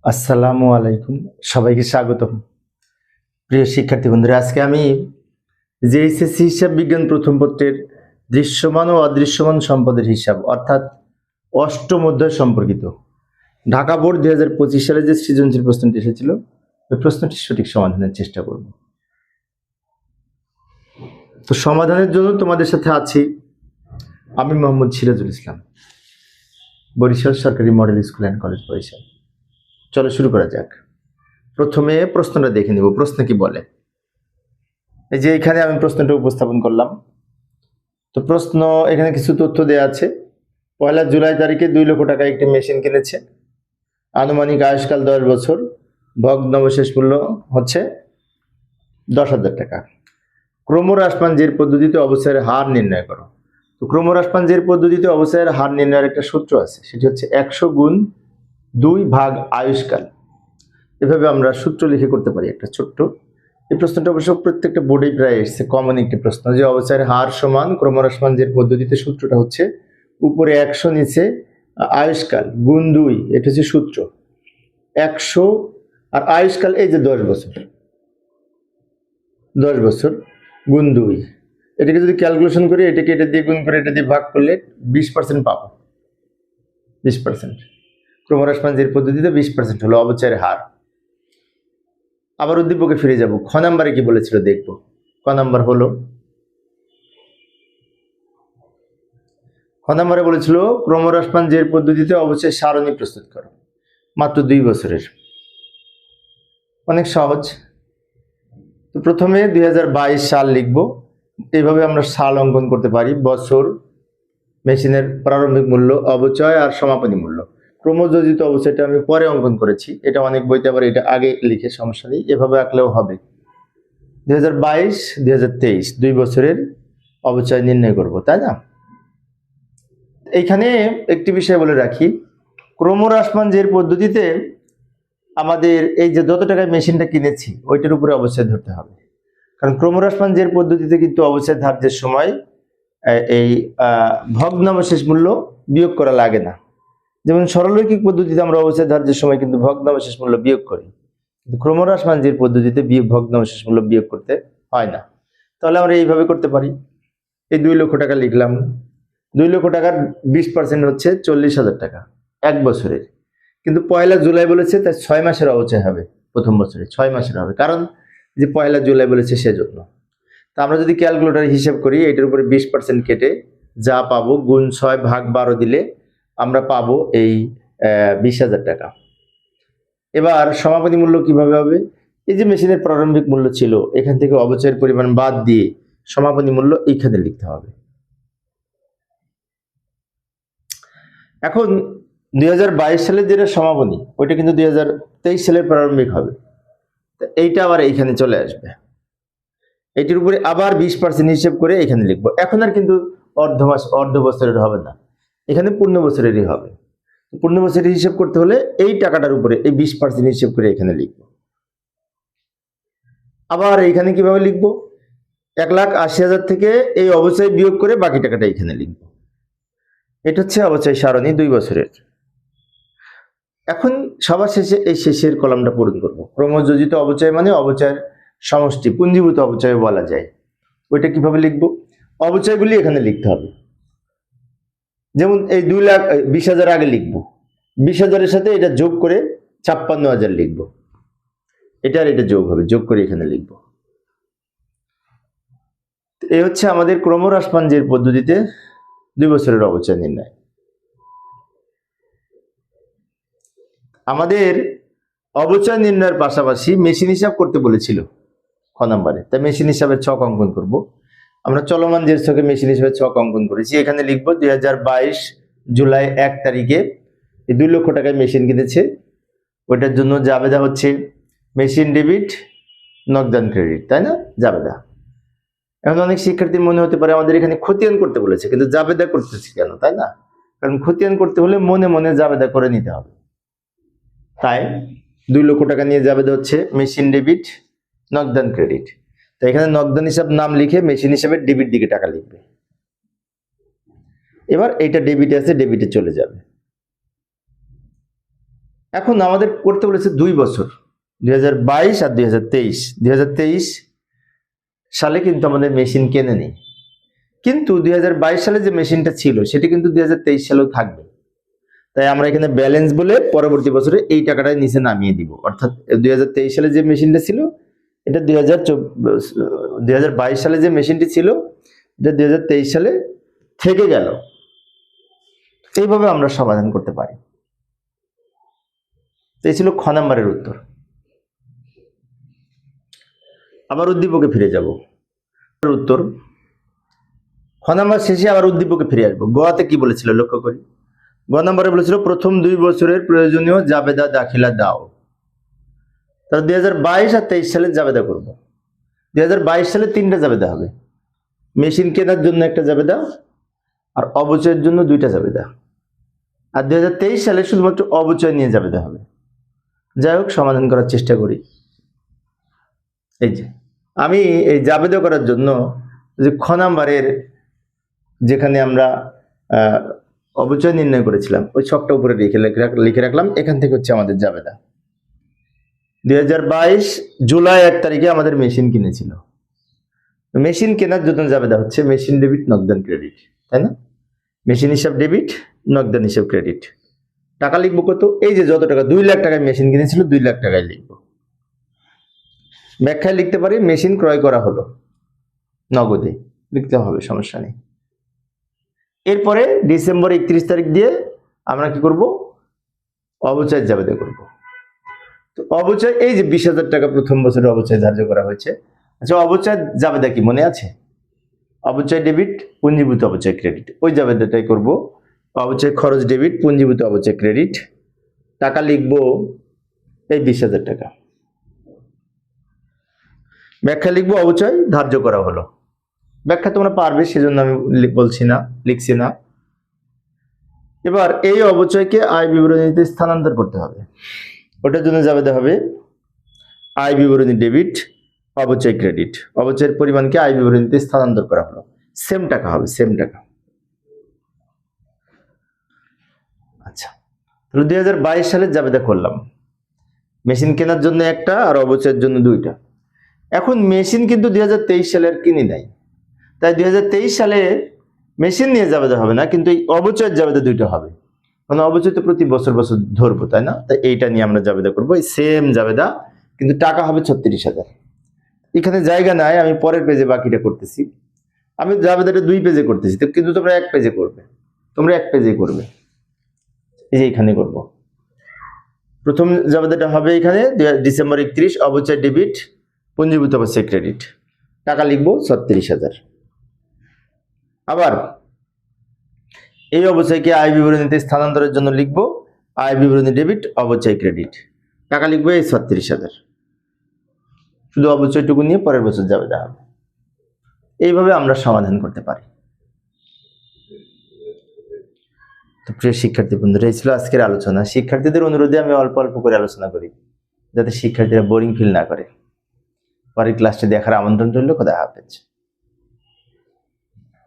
আসসালামু আলাইকুম, সবাইকে স্বাগতম। প্রিয় শিক্ষার্থী বন্ধুরা, আজকে আমি যে এইচএসসি হিসাব বিজ্ঞান প্রথম পত্রের দৃশ্যমান ও অদৃশ্যমান সম্পদের হিসাব অর্থাৎ অষ্টম অধ্যায় সম্পর্কিত ঢাকা বোর্ড 2025 সালে যে সৃজনশীল প্রশ্নটি এসেছিল ওই প্রশ্নটির সঠিক সমাধানের চেষ্টা করব। তো সমাধানের জন্য তোমাদের সাথে আছি আমি মোহাম্মদ সিরাজুল ইসলাম, বরিশাল সরকারি model school and college Barishal. চলো শুরু করা যাক। প্রথমে প্রশ্নটা দেখে নিব, প্রশ্ন কি বলে। এই যে এখানে আমি প্রশ্নটা উপস্থাপন করলাম। তো প্রশ্ন এখানে কিছু তথ্য দেওয়া আছে। 1 জুলাই তারিখে 2 লক্ষ টাকা একটি মেশিন কিনেছে। আনুমানিক আয়ুষ্কাল 10 বছর। ভগ্নাবশেষ মূল্য হচ্ছে 10,000 টাকা। ক্রমহ্রাসমান জের পদ্ধতিতে অবস্থায়ের হার নির্ণয় করো। তো ক্রমহ্রাসমান জের পদ্ধতিতে অবস্থায়ের হার নির্ণয়ের একটা সূত্র আছে, সেটি হচ্ছে 100 গুণ 2 ভাগ আয়ুষ্কাল। এভাবে আমরা সূত্র লিখে করতে পারি একটা ছোট্ট। এই প্রশ্নটা অবশ্য প্রত্যেকটা বোর্ডেই প্রায় এসেছে, কমন একটি প্রশ্ন, যে অবস্থায়ের হার সমান ক্রমহ্রাসমান জের পদ্ধতিতে সূত্রটা হচ্ছে উপরে 100 নিচে আয়ুষ্কাল গুণ 2, এটা হচ্ছে সূত্র। 100 আর আয়ুষ্কাল এই যে 10 বছর, 10 বছর গুণ 2, এটাকে যদি ক্যালকুলেশন করি, এটাকে এটা দিয়ে গুণ করে এটা দিয়ে ভাগ করলে 20% পাবো। 20% ক্রমহ্রাসমান জের পদ্ধতিতে 20% হলো অবচয়ের হার। আবার উদ্দীপকে ফিরে যাব। খ নাম্বারে কি বলেছিল দেখব। ক নাম্বার হলো, খ নাম্বারে বলেছিল ক্রমহ্রাসমান জের পদ্ধতিতে অবচয় সারণী প্রস্তুত করো, মাত্র 2 বছরের। অনেক সহজ। তো প্রথমে 2022 সাল লিখব। এইভাবে আমরা সাল অঙ্কন করতে পারি, বছর, মেশিনের প্রারম্ভিক মূল্য, অবচয় আর সমাপনী মূল্য। ক্রমযোজিত অবচয়টা আমি পরে অঙ্কন করেছি, এটা অনেক বইতে আবার এটা আগে লিখে সমস্যা নেই, এভাবে আঁকলেও হবে। 2022 2023 2 বছরের অবচয় নির্ণয় করব, তাই না? এইখানে একটি বিষয় বলে রাখি, ক্রমহ্রাসমান জের পদ্ধতিতে আমাদের এই যে যত টাকায় মেশিনটা কিনেছি ওইটার উপরে অবচয় ধরতে হবে। কারণ ক্রমহ্রাসমান জের পদ্ধতিতে কিন্তু অবচয় ধার্যের সময় এই ভগ্নাবশেষ মূল্য বিয়োগ করা লাগে না। যেমন সরলরৈখিক পদ্ধতিতে আমরা অবচয় ধার্যের সময় কিন্তু ভগ্নাবশেষ মূল্য বিয়োগ করি, কিন্তু ক্রমহ্রাসমান জের পদ্ধতিতে ভগ্নাবশেষ মূল্য বিয়োগ করতে হয় না। তাহলে আমরা এইভাবে করতে পারি। এই 2 লক্ষ টাকা লিখলাম। 2 লক্ষ টাকার 20% হচ্ছে 40,000 টাকা 1 বছরের। কিন্তু 1 জুলাই বলেছে, তাই 6 মাসের অবচয় হবে। প্রথম বছরে 6 মাসের হবে, কারণ যে 1 জুলাই বলেছে সেজন্য। তা আমরা যদি ক্যালকুলেটর হিসাব করি, এটার উপরে 20% কেটে যা পাবো গুণ 6 ভাগ 12 দিলে আমরা পাবো এই 20,000 টাকা। এবার সমাপনী মূল্য কিভাবে হবে? এই যে মেশিনের প্রারম্ভিক মূল্য ছিল, এখান থেকে অবচয়ের পরিমাণ বাদ দিয়ে সমাপনী মূল্য এইখানে লিখতে হবে। এখন 2022 সালের যেটা সমাপনী, ওইটা কিন্তু 2023 সালের প্রারম্ভিক হবে। এইটা আবার এইখানে চলে আসবে। এটির উপরে আবার 20% হিসেব করে এখানে লিখবো। এখন আর কিন্তু অর্ধ বছরের হবে না, এখানে পূর্ণ বছরেরই হবে। পূর্ণ বছরের হিসেব করতে হলে এই টাকাটার উপরে এই 20% হিসেব করে এখানে লিখবো। আবার এইখানে কিভাবে লিখবো? 1,80,000 থেকে এই অবচয় বিয়োগ করে বাকি টাকাটা এখানে লিখবো। এটা হচ্ছে অবচয় সারণী 2 বছরের। এখন সবার শেষে এই শেষের কলামটা পূরণ করব। ক্রমযোজিত অবচয় মানে অবচয়ের সমষ্টি, পুঞ্জীভূত অবচয় বলা যায়। ওইটা কিভাবে লিখবো? অবচয়গুলি এখানে লিখতে হবে। যেমন এই 2,20,000 আগে লিখবো, 20,000-এর সাথে এটা যোগ করে 56,000 লিখবো। এটা আর এটা যোগ হবে, যোগ করে এখানে লিখবো। এই হচ্ছে আমাদের ক্রমহ্রাসমান জের পদ্ধতিতে 2 বছরের অবচয় নির্ণয়। আমাদের অবচয় নির্ণয়ের পাশাপাশি মেশিন হিসাব করতে বলেছিল খ নাম্বারে, তাই মেশিন হিসাবে ছক অঙ্কন করব। আমরা চলমান জের ছকে মেশিন হিসাবে ছক অঙ্কন করেছি। এখানে লিখবো 2022 জুলাই 1 তারিখে 2 লক্ষ টাকায় মেশিন কিনেছে। ওইটার জন্য জাবেদা হচ্ছে মেশিন ডেবিট, নগদান ক্রেডিট, তাই না? জাবেদা। এখন অনেক শিক্ষার্থীর মনে হতে পারে আমাদের এখানে খতিয়ান করতে বলেছে, কিন্তু জাবেদা করতেছি কেন, তাই না? কারণ খতিয়ান করতে হলে মনে মনে জাবেদা করে নিতে হবে। তাই 2 লক্ষ টাকা নিয়ে জাবেদা হচ্ছে মেশিন ডেবিট, নগদান ক্রেডিট। তাই এখানে নগদান হিসাব নাম লিখে মেশিন হিসাবে ডেবিট দিকে টাকা লিখবে। এবার এইটা ডেবিটে আছে, ডেবিটে চলে যাবে। এখন আমাদের করতে বলেছে 2 বছর, 2022 আর 2023। 2023 সালে কিন্তু আমাদের মেশিন কেনে নেই, কিন্তু 2022 সালে যে মেশিনটা ছিল সেটা কিন্তু 2023 সালেও থাকবে। তাই আমরা এখানে ব্যালেন্স বলে পরবর্তী বছরে এই টাকাটা নিচে নামিয়ে দিব। অর্থাৎ 2023 সালে যে মেশিনটা ছিল এটা 2022 সালে যে মেশিনটি ছিল এটা 2023 সালে থেকে গেল। এইভাবে আমরা সমাধান করতে পারি। এই ছিল খ নাম্বারের উত্তর। আবার উদ্দীপকে ফিরে যাব। উত্তর খ নাম্বার শেষে আবার উদ্দীপকে ফিরে আসবো। গতে কি বলেছিল লক্ষ্য করি। গ নম্বরে বলেছিল প্রথম 2 বছরের প্রয়োজনীয় জাবেদা দাখিলা দাও। তাহলে 2022 আর 23 সালে জাবেদা করব। 2022 সালে 3টা জাবেদা হবে, মেশিন কেনার জন্য একটা জাবেদা আর অবচয়ের জন্য 2টা জাবেদা। আর 2023 সালে শুধুমাত্র অবচয় নিয়ে জাবেদা হবে। যাই হোক, সমাধান করার চেষ্টা করি। এই যে আমি এই জাবেদা করার জন্য যে খ নাম্বারের যেখানে আমরা অবচয় নির্ণয় করেছিলাম ওই ছকটা উপরে লিখে রাখলাম। এখান থেকে হচ্ছে আমাদের জাবেদা। 2022 জুলাই 1 তারিখে আমাদের মেশিন কিনেছিল। মেশিন কেনার জন্য জাবেদা হচ্ছে মেশিন ডেবিট নগদান ক্রেডিট, তাই না? মেশিন হিসাব ডেবিট, নগদান হিসাব ক্রেডিট। টাকা লিখবো কত? এই যে যত টাকা, 2 লাখ টাকায় মেশিন কিনেছিল 2 লাখ টাকায় লিখবো। ব্যাখ্যায় লিখতে পারি মেশিন ক্রয় করা হলো, নগদে লিখতে হবে, সমস্যা নেই। এরপরে ডিসেম্বর 31 তারিখ দিয়ে আমরা কি করব? অবচয় জাবেদা করব। তো অবচয় এই যে 20,000 টাকা প্রথম বছরে অবচয় ধার্য করা হয়েছে। আচ্ছা, অবচয় জাবেদা কি মনে আছে? অবচয় ডেবিট, পুঞ্জীভূত অবচয় ক্রেডিট। ওই জাবেদাটাই করব। অবচয় খরচ ডেবিট, পুঞ্জীভূত অবচয় ক্রেডিট। টাকা লিখবো এই 20,000 টাকা। ব্যাখ্যা লিখবো অবচয় ধার্য করা হলো। ব্যাখ্যা তোমরা পারবে সেজন্য আমি বলছি না, লিখছি না। এবার এই অবচয়কে আয় বিবরণীতে স্থানান্তর করতে হবে। ওটার জন্য জাবেদা হবে আয় বিবরণী ডেবিট, অবচয় ক্রেডিট। অবচয়ের পরিমাণকে আয় বিবরণীতে স্থানান্তর করা হলো। সেম টাকা হবে, সেম টাকা। আচ্ছা, তাহলে 2022 সালে জাবেদা করলাম, মেশিন কেনার জন্য একটা আর অবচয়ের জন্য 2টা। এখন মেশিন কিন্তু 2023 সালে আর কিনি নাই, তাই 2023 সালে মেশিন নিয়ে জাবেদা হবে না, কিন্তু এই অবচয়ের জাবেদা 2টা হবে। মানে অবচয় তো প্রতি বছর বছর ধরবো, তাই না? তাই এইটা নিয়ে আমরা জাবেদা করবো, এই সেম জাবেদা, কিন্তু টাকা হবে 36,000। এখানে জায়গা নাই, আমি পরের পেজে বাকিটা করতেছি। আমি জাবেদাটা 2 পেজে করতেছি, তো কিন্তু তোমরা 1 পেজে করবে, তোমরা 1 পেজে করবে। এই যে এখানে করব। প্রথম জাবেদাটা হবে এখানে ডিসেম্বর 31, অবচয় ডেবিট, পুঞ্জীভূত অবচয় ক্রেডিট। টাকা লিখবো 36,000। আবার এই অবচয়কে আয় বিবরণীতে স্থানান্তরের জন্য লিখবো আয় বিবরণী ডেবিট, অবচয় ক্রেডিট। টাকা লিখবো এই 36,000। শুধু অবচয়টুকু নিয়ে পরের বছর জাবেদা হবে। এইভাবে আমরা সমাধান করতে পারি। তো প্রিয় শিক্ষার্থী বন্ধুরা, এই ছিল আজকের আলোচনা। শিক্ষার্থীদের অনুরোধে আমি অল্প অল্প করে আলোচনা করি, যাতে শিক্ষার্থীরা বোরিং ফিল না করে। পরের ক্লাসটি দেখার আমন্ত্রণ রইল। খোদা হাফেজ।